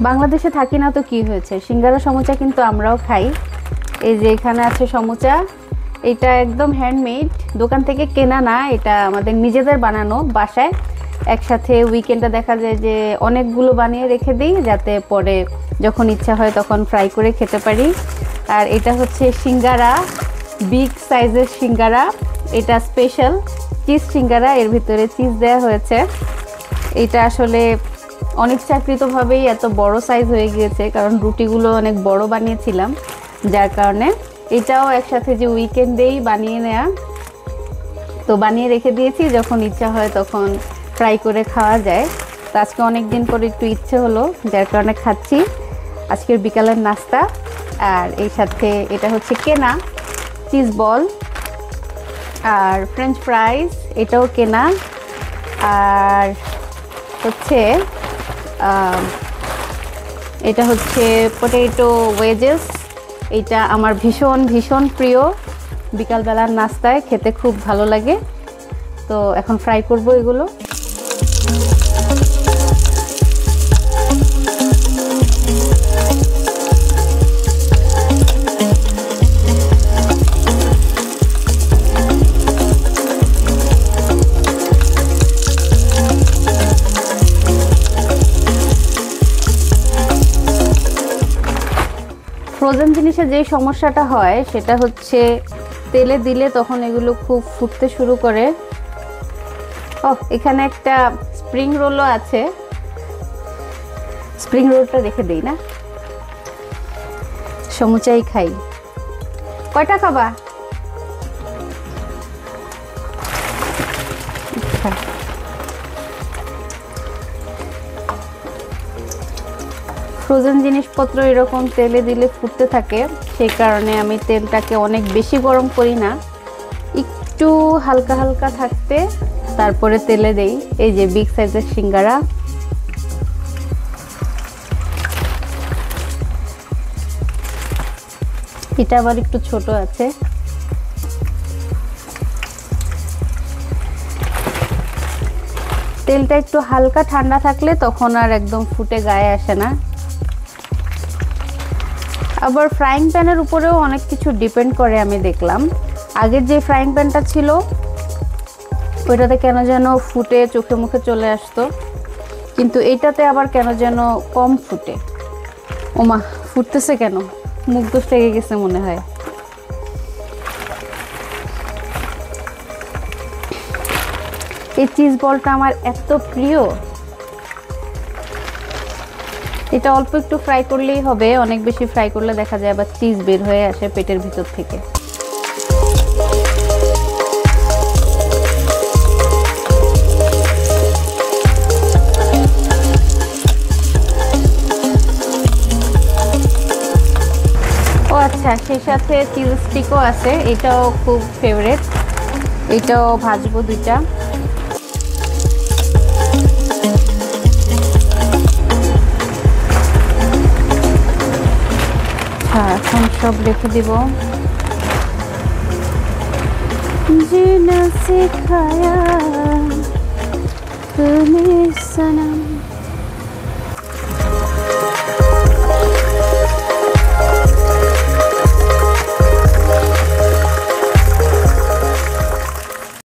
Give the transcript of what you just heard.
বাংলাদেশে থাকি না তো কি হয়েছে, সিঙ্গারা সমুচা কিন্তু আমরাও খাই। এই যে এখানে আছে সমুচা, এটা একদম হ্যান্ডমেড, দোকান থেকে কেনা না, এটা আমাদের নিজেদের বানানো বাসায়। একসাথে উইকেন্ডে দেখা যায় যে অনেকগুলো বানিয়ে রেখে দিই, যাতে পরে যখন ইচ্ছা হয় তখন ফ্রাই করে খেতে পারি। আর এটা হচ্ছে সিঙ্গারা, বিগ সাইজের সিঙ্গারা, এটা স্পেশাল চিজ সিঙ্গারা, এর ভিতরে চিজ দেওয়া হয়েছে। এটা আসলে অনিচ্ছাকৃতভাবেই এত বড় সাইজ হয়ে গিয়েছে, কারণ রুটিগুলো অনেক বড় বানিয়েছিলাম, যার কারণে এটাও একসাথে যে উইকেন্ডেই বানিয়ে নেয়া, তো বানিয়ে রেখে দিয়েছি, যখন ইচ্ছা হয় তখন ফ্রাই করে খাওয়া যায়। তো আজকে অনেক দিন পরে একটু ইচ্ছে হলো, যার কারণে খাচ্ছি আজকের বিকালের নাস্তা। আর এই সাথে এটা হচ্ছে কেনা চিজ বল আর ফ্রেঞ্চ ফ্রাইজ, এটাও কেনা। আর হচ্ছে এটা হচ্ছে পটেটো ওয়েজেস, এটা আমার ভীষণ ভীষণ প্রিয়, বিকালবেলার নাস্তায় খেতে খুব ভালো লাগে। তো এখন ফ্রাই করব এগুলো। ফ্রোজেন জিনিসে যে সমস্যাটা হয় সেটা হচ্ছে তেলে দিলে তখন এগুলো খুব ফুটতে শুরু করে। এখানে একটা স্প্রিং রোলও আছে, স্প্রিং রোলটা রেখে দেই না, সমুচাই খাই। কয়টা খাবা? ফ্রোজেন জিনিসপত্র এরকম তেলে দিলে ফুটতে থাকে, সেই কারণে আমি তেলটাকে অনেক বেশি গরম করি না, একটু হালকা হালকা থাকতে তারপরে তেলে দেই। এই যে বিগ সাইজের সিঙ্গারা, এটা আবার একটু ছোট আছে। তেলটা একটু হালকা ঠান্ডা থাকলে তখন আর একদম ফুটে গায়ে আসে না। আবার ফ্রাইং প্যানের উপরেও অনেক কিছু ডিপেন্ড করে, আমি দেখলাম আগের যে ফ্রাইং প্যানটা ছিল ওইটাতে কেন যেন ফুটে চোখে মুখে চলে আসতো, কিন্তু এইটাতে আবার কেন যেন কম ফুটে। ওমা, ফুটতেছে কেন, মুখ দোষ লেগে গেছে মনে হয়। এই চিজ বলটা আমার এত প্রিয়, এটা অল্প একটু ফ্রাই করলেই হবে, অনেক বেশি ফ্রাই করলে দেখা যায় আবার চিজ বের হয়ে আসে পেটের ভিতর থেকে। ও আচ্ছা, সেই সাথে চিজ স্টিকও আছে, এটাও খুব ফেভারিট, এটাও ভাজবো দুইটা। এখন সব রেখে দিব। जीना सिखाया